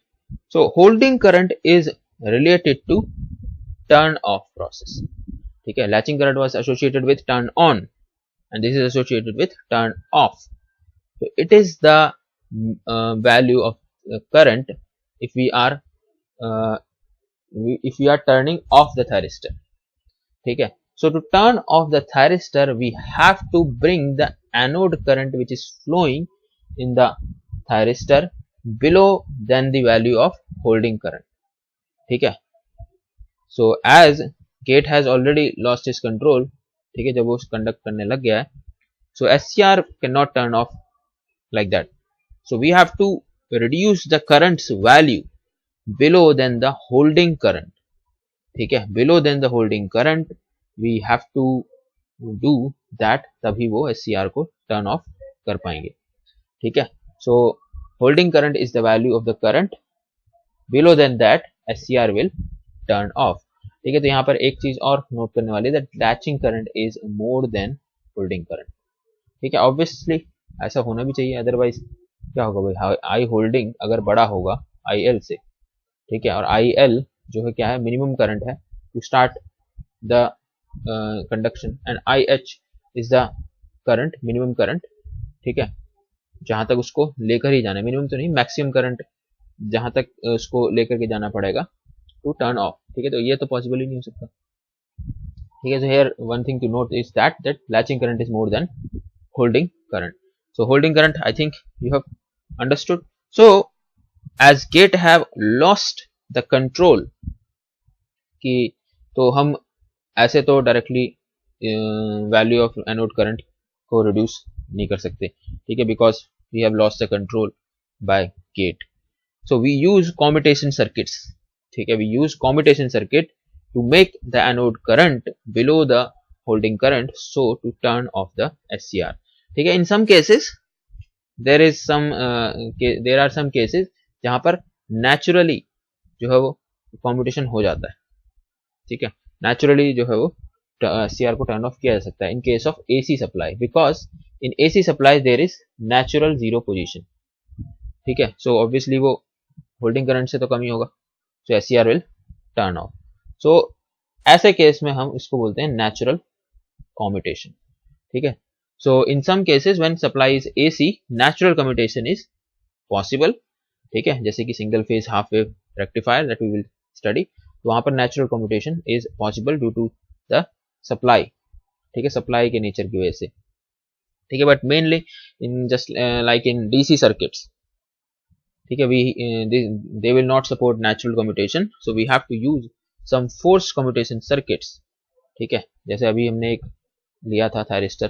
so holding current is related to turn off process. ठीक है, latching current was associated with turn on and this is associated with turn off. So it is the value of current if we are turning off the thyristor. ठीक है, so to turn off the thyristor we have to bring the anode current which is flowing in the thyristor below than the value of holding current. ठीक है, so as gate has already lost its control, ठीक है, जब वो conduct करने लग गया है, so SCR cannot turn off like that. So we have to reduce the current's value below than the holding current. ठीक है, below than the holding current we have to do that, तभी वो SCR को turn off कर पाएंगे. ठीक है, so holding current is the value of the current, below than that SCR will turn off. ठीक है, तो यहाँ पर एक चीज और नोट करने वाली है, that latching current is more than holding current. ठीक है, ऑब्वियसली ऐसा होना भी चाहिए, अदरवाइज क्या होगा भाई, आई होल्डिंग अगर बड़ा होगा IL से, ठीक है, और IL जो है क्या है, मिनिमम करंट है to start the conduction, and IH is the current, minimum current. ठीक है, जहां तक उसको लेकर ही जाना है, मिनिमम तो नहीं, मैक्सिमम करंट जहां तक उसको लेकर के जाना पड़ेगा टू टर्न ऑफ. ठीक है, तो ये तो पॉसिबल ही नहीं हो सकता. ठीक है, so here one thing to note is that latching current is more than holding current. So holding current I think you have understood. So as gate have lost the control, कि तो हम ऐसे तो directly value of anode current को reduce नहीं कर सकते. ठीक है, because we have lost the control by gate. So we use commutation circuits. ठीक है, we use commutation circuit to make the anode current below the holding current, so to turn off the SCR. ठीक है, in some cases there are some cases जहां पर naturally जो है वो commutation हो जाता है. ठीक है, naturally जो है वो SCR को turn off किया जा सकता है in case of AC supply, because in AC supply there is natural zero position. ठीक है, so obviously वो होल्डिंग करंट से तो कम ही होगा, so SCR will turn off. So ऐसे केस में हम इसको बोलते हैं नेचुरल कम्यूटेशन. ठीक है, so in some cases when supply is AC, natural commutation is possible. ठीक है, जैसे कि single phase half wave rectifier that we will study, तो वहां पर natural commutation is possible due to the supply. ठीक है, सप्लाई के नेचर की वजह से. ठीक है, but mainly in just like in DC circuits, ठीक है, they will not support natural commutation, so we have to use some forced commutation circuits. ठीक है, जैसे अभी हमने एक लिया था थायरिस्टर.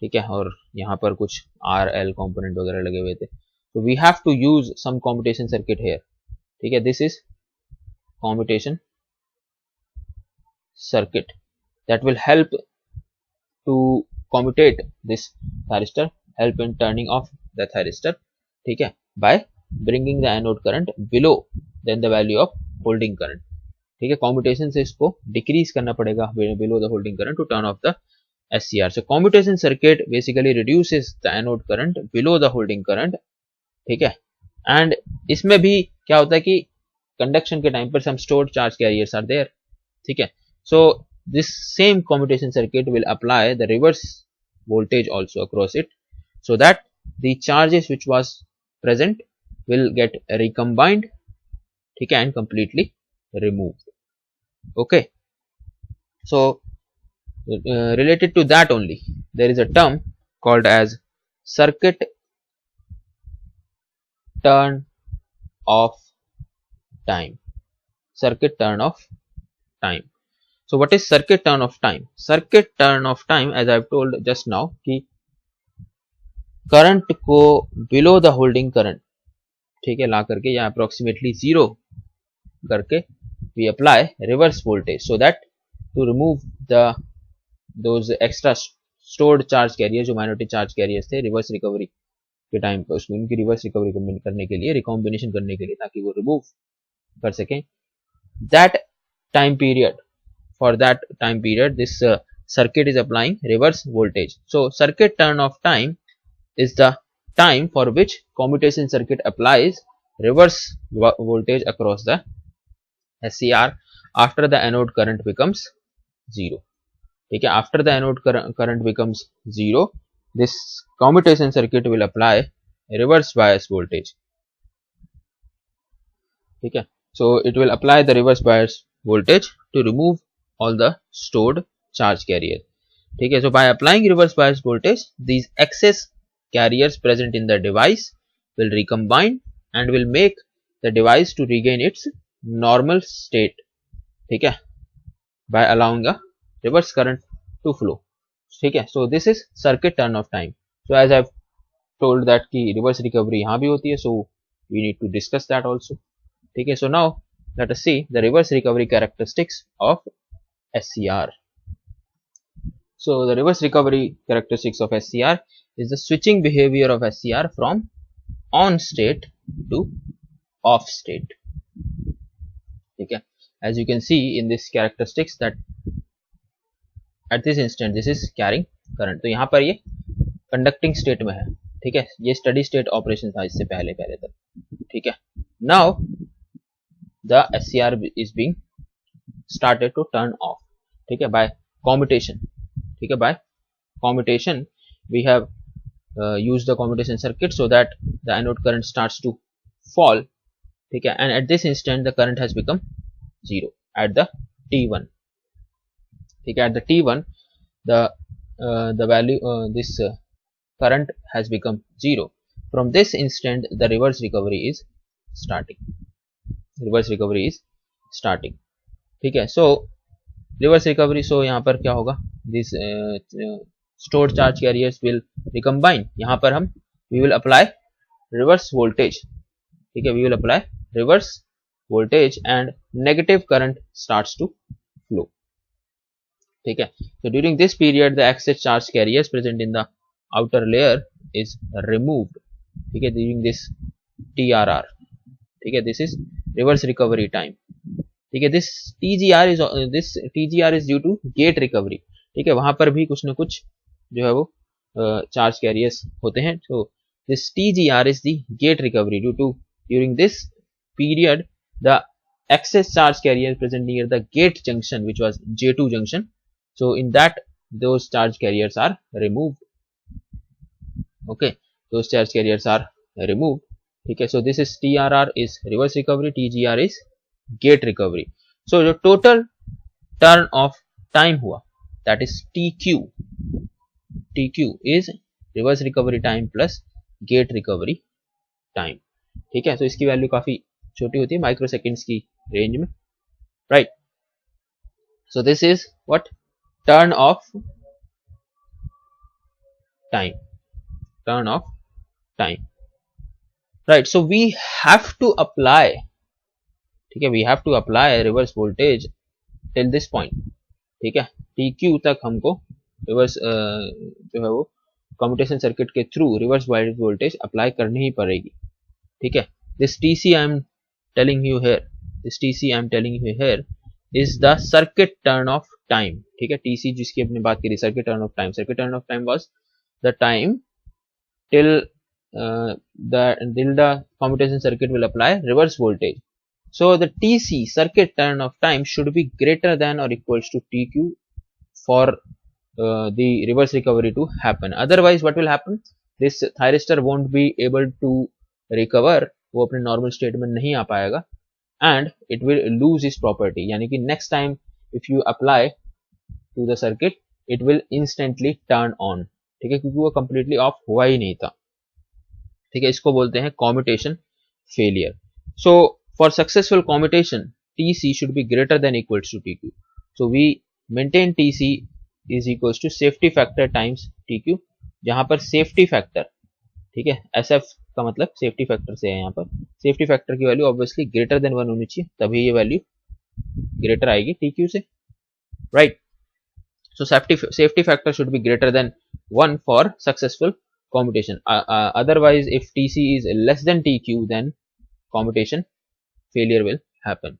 ठीक है, और यहाँ पर कुछ RL कंपोनेंट वगैरह लगे हुए थे, So we have to use some commutation circuit here. ठीक है, this is commutation circuit that will help to commutate this thyristor, help in turning off the thyristor, ठीक है, by bringing the anode current below than the value of holding current. ठीक है, commutation से इसको decrease करना पड़ेगा below the holding current to turn off the SCR. So commutation circuit basically reduces the anode current below the holding current. ठीक है, and इसमें भी क्या होता है कि conduction के टाइम पर some stored charge carriers are there. ठीक है, so this same commutation circuit will apply the reverse voltage also across it, so that the charges which was present will get recombined, ठीक है, and completely removed. Okay, so related to that only, there is a term called as circuit turn off time. Circuit turn off time. So what is circuit turn off time? Circuit turn off time, as I have told just now, कि current को below the holding current, ठीक है, ला करके या approximately zero करके we apply reverse voltage so that to remove those extra stored charge carriers जो minority charge carriers थे reverse recovery के टाइम पर, उसमें उनकी रिवर्स रिकवरी करने के लिए, रिकॉम्बिनेशन करने के लिए, ताकि वो रिमूव कर सकें. That time period, for that time period, this circuit is applying reverse voltage. So circuit turn off time is the time for which commutation circuit applies reverse voltage across the SCR after the anode current becomes zero. ठीक है, after the anode current becomes zero, this commutation circuit will apply reverse bias voltage. ठीक है, so it will apply the reverse bias voltage to remove all the stored charge carriers. ठीक है, so by applying reverse bias voltage, these excess carriers present in the device will recombine and will make the device to regain its normal state. ठीक है, by allowing a reverse current to flow. ठीक है, so this is circuit turn off time. So as I have told that कि reverse recovery यहाँ भी होती है, so we need to discuss that also. ठीक है, so now let us see the reverse recovery characteristics of SCR. So the reverse recovery characteristics of SCR is the switching behavior of SCR from on state to off state. ठीक है, as you can see in this characteristics that at this instant this is carrying current. तो यहाँ पर ये conducting state में है. ठीक है, ये steady state operation था इससे पहले तक. ठीक है, now the SCR is being started to turn off. ठीक है, by commutation. ठीक है, by commutation we have used the commutation circuit so that the anode current starts to fall. ठीक है, and at this instant the current has become zero at the T1. ठीक है, at the T1 the value this current has become zero. From this instant the reverse recovery is starting. Reverse recovery is starting. ठीक है, so reverse recovery, so यहाँ पर क्या होगा, this stored charge carriers will recombine. यहाँ पर हम we will apply reverse voltage. ठीक है, we will apply reverse voltage and negative current starts to flow. ठीक है, so during this period the excess charge carriers present in the outer layer is removed. ठीक है, during this TRR. ठीक है, this is reverse recovery time. ठीक है, this TGR is due to gate recovery. ठीक है, वहां पर भी कुछ न कुछ जो है वो चार्ज कैरियर्स होते हैं. so this TGR is the gate recovery due to during this period the excess charge carrier present near the gate junction which was J2 junction. So in that those charge carriers are removed. Okay, those charge carriers are removed. ठीक है, so this is TRR is reverse recovery, TGR is gate recovery. So the total turn of time हुआ that is TQ. TQ is reverse recovery time plus gate recovery time. ठीक है, so इसकी value काफी छोटी होती है, micro seconds की range में, right. So this is what turn off time. Turn off time. Right. So we have to apply, ठीक है, we have to apply reverse voltage till this point. ठीक है, टी क्यू तक हमको reverse जो है वो कम्यूटेशन सर्किट के through reverse wide voltage apply करनी ही पड़ेगी. ठीक है, this T C I am telling you here, this T C I am telling you here is the circuit turn off time. ठीक है, टी सी जिसकी अपने बात करी, circuit turn off time. Circuit turn off time was the time till till the commutation circuit will apply reverse voltage. So the TC, circuit turn of time, should be greater than or equals to TQ for the reverse recovery to happen. Otherwise what will happen, this thyristor won't be able to recover, वो अपने normal state में नहीं आ पाएगा, and it will lose its property. यानी कि next time if you apply to the circuit it will instantly turn on. ठीक है, क्योंकि वो completely off हुआ ही नहीं था. ठीक है, इसको बोलते हैं commutation failure. So for successful commutation TC should be greater than equals to TQ. So we maintain TC is equals to safety factor times TQ, जहां पर सेफ्टी फैक्टर, ठीक है, SF का मतलब सेफ्टी फैक्टर से है. यहाँ पर सेफ्टी फैक्टर की वैल्यू ऑब्वियसली ग्रेटर देन 1 होनी चाहिए, तभी ये वैल्यू ग्रेटर आएगी TQ से, right. So safety factor should be greater than 1 for successful commutation. Otherwise if TC is less than TQ then commutation failure will happen.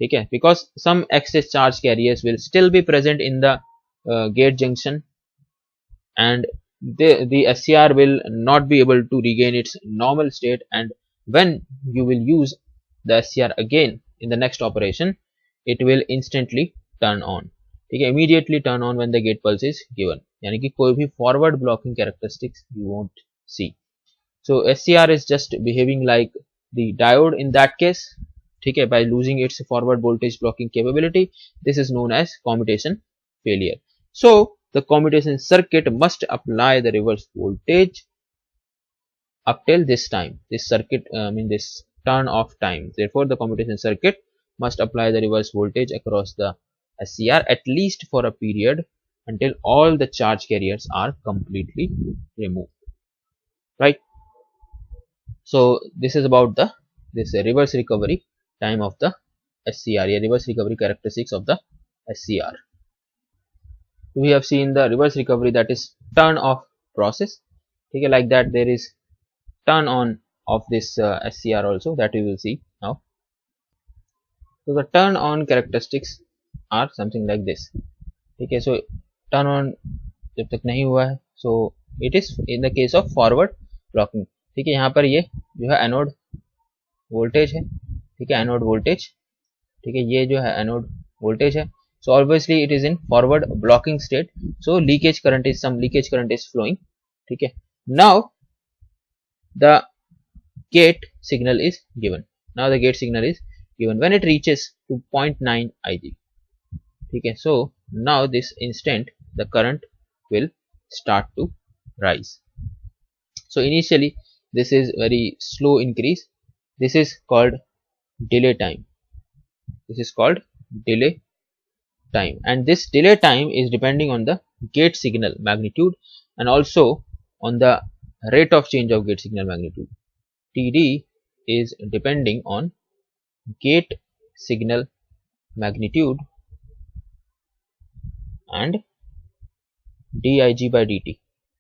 ठीक है, because some excess charge carriers will still be present in the gate junction and the SCR will not be able to regain its normal state, and when you will use the SCR again in the next operation it will instantly turn on. ठीक है, immediately turn on when the gate pulse is given. यानी कि कोई भी forward blocking characteristics you won't see. So SCR is just behaving like the diode in that case. ठीक है, by losing its forward voltage blocking capability. This is known as commutation failure. So the commutation circuit must apply the reverse voltage up till this time. This circuit, this turn off time. Therefore the commutation circuit must apply the reverse voltage across the SCR at least for a period until all the charge carriers are completely removed, right. So this is about this reverse recovery time of the SCR, या reverse recovery characteristics of the SCR. We have seen the reverse recovery, that is turn off process. Okay, like that there is turn on of this SCR also, that we will see now. So the turn on characteristics are something like this. ठीक है, so turn on जब तक नहीं हुआ है, so it is in the case of forward blocking. ठीक है, यहाँ पर ये जो है एनोड वोल्टेज है, ठीक है, एनोड वोल्टेज, ठीक है, ये जो है एनोड वोल्टेज है. So obviously it is in forward blocking state, so leakage current is, some leakage current is flowing. ठीक है, now the gate signal is given. Now the gate signal is given when it reaches to 0.9 Ig. ठीक है, so now this instant the current will start to rise. So initially this is very slow increase. This is called delay time. This is called delay time, and this delay time is depending on the gate signal magnitude and also on the rate of change of gate signal magnitude. TD is depending on gate signal magnitude and dig by dt,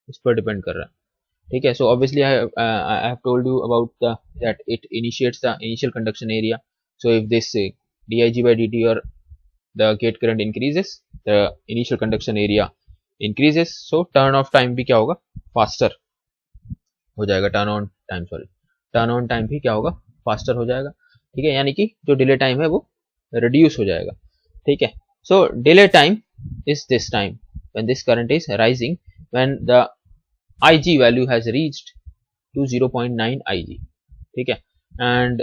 इस पर depend कर रहा है. ठीक है, so obviously I have told you about that it initiates the initial conduction area. So if this dig by dt or the gate current increases, the initial conduction area increases, so turn off time भी क्या होगा, faster हो जाएगा. turn on time भी क्या होगा, faster हो जाएगा. ठीक है, यानी कि जो delay time है वो reduce हो जाएगा. ठीक है, so delay time is this time when this current is rising, when the Ig value has reached to 0.9 Ig. ठीक है, and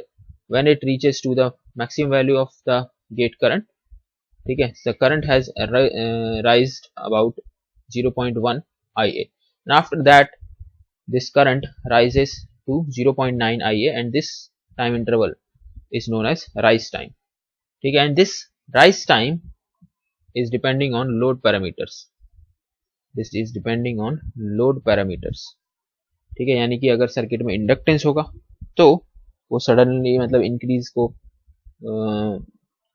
when it reaches to the maximum value of the gate current, ठीक है, the current has raised about 0.1 Ia, and after that this current rises to 0.9 Ia, and this time interval is known as rise time. ठीक है, and this rise time is depending on load parameters. This is depending on load parameters. ठीक है, यानी कि अगर circuit में inductance होगा तो वो सडनली मतलब इंक्रीज को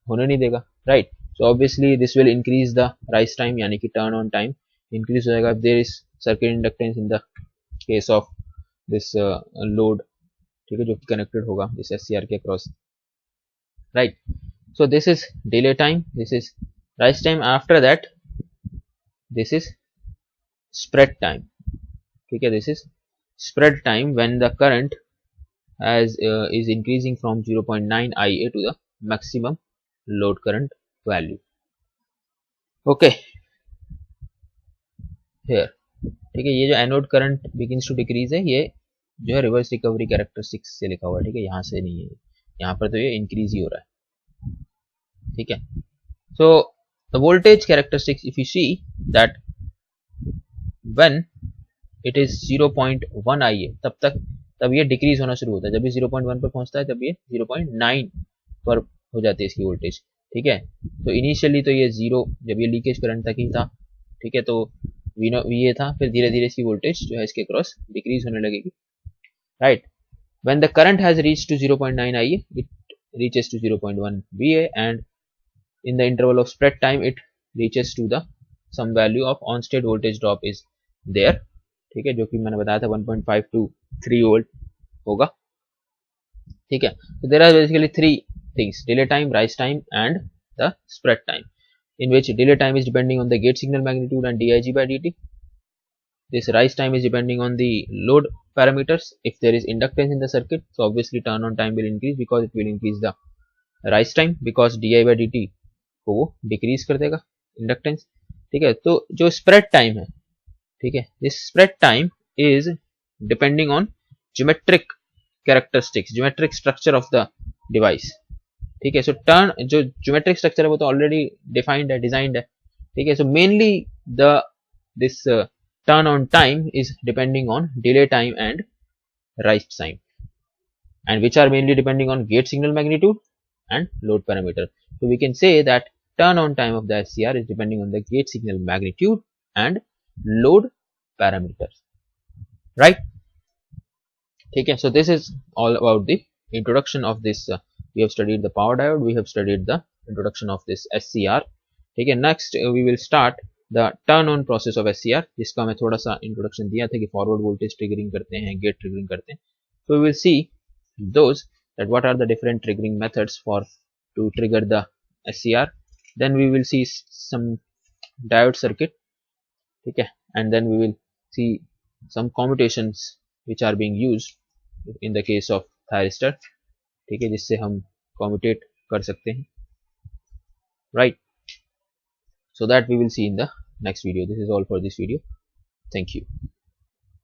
होने नहीं देगा, right. So obviously this will increase the rise time, यानी कि टर्न ऑन टाइम इंक्रीज हो जाएगा। There is circuit inductance in the case of this load, ठीक है, जो कि कनेक्टेड होगा इस SCR के across, right. So this is delay time, this is rise time. After that this is spread time, ठीक है, this is spread time when the current as is increasing from 0.9 IA to the maximum load current value. Okay, here, ठीक है, ये जो anode current begins to decrease है, ये जो है रिवर्स रिकवरी कैरेक्टरिस्टिक्स से लिखा हुआ है, ठीक है, यहाँ से नहीं है, यहाँ पर तो ये इंक्रीज ही हो रहा है, ठीक है। So the voltage characteristics, if you see that when it is 0.1 IA, तब ये डिक्रीज होना शुरू होता है। जब ये 0.1 पर पहुंचता है तब ये 0.9 पर हो जाती है इसकी वोल्टेज, ठीक है। तो इनिशियली तो ये जीरो, जब ये लीकेज करंट तक ही था, ठीक है, तो ये था, फिर धीरे धीरे इसकी वोल्टेज जो है इसके क्रॉस डिक्रीज होने लगेगी, right. When the current has reached to 0.9 IA, it reaches to 0.1 VA, and in the interval of spread time it reaches to the some value of on state voltage drop is there, ठीक है, जो कि मैंने बताया था 1.5 to 3 volt होगा, ठीक है। So there are basically three things: delay time, rise time, and the spread time, in which delay time is depending on the gate signal magnitude and dig by dt. This rise time is depending on the load parameters. If there is inductance in the circuit, so obviously turn on time will increase because it will increase the rise time, because di by dt को वो decrease कर देगा inductance, ठीक है। तो जो spread time है, ठीक है, this spread time is depending on geometric characteristics, geometric structure of the device, ठीक है। सो टर्न जो ज्योमेट्रिक स्ट्रक्चर है वो तो ऑलरेडी डिफाइंड है, डिजाइंड है, ठीक है। So mainly the this turn on time is depending on delay time and rise time, and which are mainly depending on gate signal magnitude and load parameter. So we can say that turn on time of the SCR is depending on the gate signal magnitude and load parameters, right, ठीक है। So this is all about the introduction of this, we have studied the power diode, we have studied the introduction of this SCR, ठीक है। Next we will start the turn on process of SCR, जिसका मैं थोड़ा सा introduction दिया था कि forward voltage triggering करते हैं, गेट ट्रिगरिंग करते हैं। So we will see those, that what are the different triggering methods for to trigger the SCR. Then we will see some diode circuit, ठीक है, and then we will see some commutations which are being used in the case of thyristor, ठीक है, जिससे हम commutate कर सकते हैं, right. So that we will see in the next video. This is all for this video. Thank you.